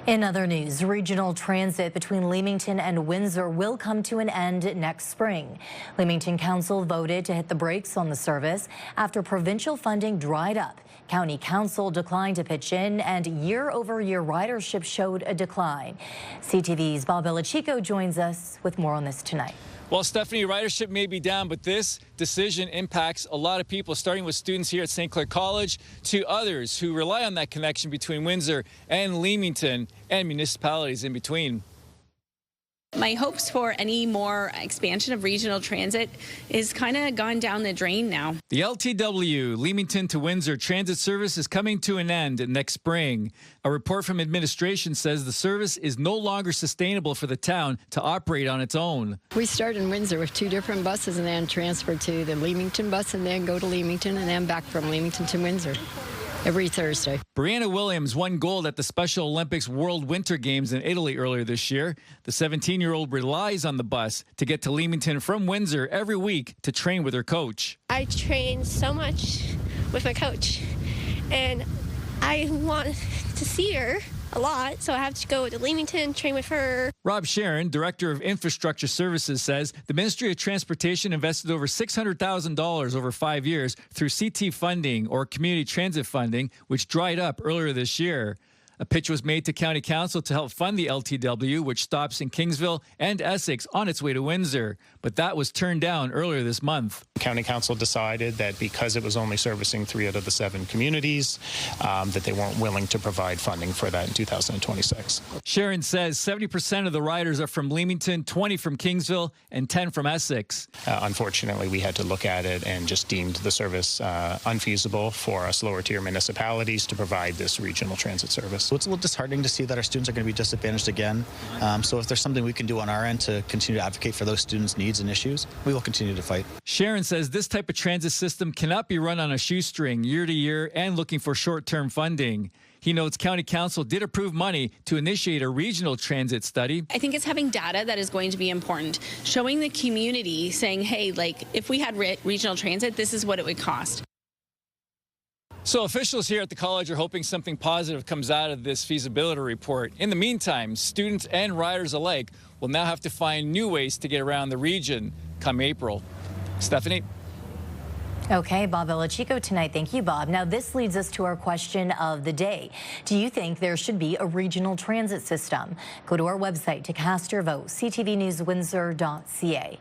In other news, regional transit between Leamington and Windsor will come to an end next spring. Leamington Council voted to hit the brakes on the service after provincial funding dried up. County Council declined to pitch in, and year-over-year ridership showed a decline. CTV's Bob Bellacicco joins us with more on this tonight. Well, Stephanie, ridership may be down, but this decision impacts a lot of people, starting with students here at St. Clair College to others who rely on that connection between Windsor and Leamington and municipalities in between. My hopes for any more expansion of regional transit is kind of gone down the drain now. The LTW, Leamington to Windsor transit service is coming to an end next spring. A report from administration says the service is no longer sustainable for the town to operate on its own. We start in Windsor with 2 different buses and then transfer to the Leamington bus and then go to Leamington and then back from Leamington to Windsor every Thursday. Brianna Williams won gold at the Special Olympics World Winter Games in Italy earlier this year. The 17-year-old relies on the bus to get to Leamington from Windsor every week to train with her coach. I train so much with my coach, and I want to see her a lot, so I have to go to Leamington, train with her. Rob Sharon, Director of Infrastructure Services, says the Ministry of Transportation invested over $600,000 over 5 years through CT funding or community transit funding, which dried up earlier this year. A pitch was made to County Council to help fund the LTW, which stops in Kingsville and Essex on its way to Windsor. But that was turned down earlier this month. County Council decided that because it was only servicing 3 out of the 7 communities, that they weren't willing to provide funding for that in 2026. Sharon says 70% of the riders are from Leamington, 20 from Kingsville, and 10 from Essex. Unfortunately, we had to look at it and just deemed the service unfeasible for us lower-tier municipalities to provide this regional transit service. So it's a little disheartening to see that our students are going to be disadvantaged again. So if there's something we can do on our end to continue to advocate for those students' needs and issues, we will continue to fight. Sharon says this type of transit system cannot be run on a shoestring year to year and looking for short-term funding. He notes County Council did approve money to initiate a regional transit study. I think it's having data that is going to be important, showing the community, saying, hey, like, if we had regional transit, this is what it would cost. So officials here at the college are hoping something positive comes out of this feasibility report. In the meantime, students and riders alike will now have to find new ways to get around the region come April. Stephanie? Okay, Bob Bellacicco tonight. Thank you, Bob. Now, this leads us to our question of the day. Do you think there should be a regional transit system? Go to our website to cast your vote, ctvnewswindsor.ca.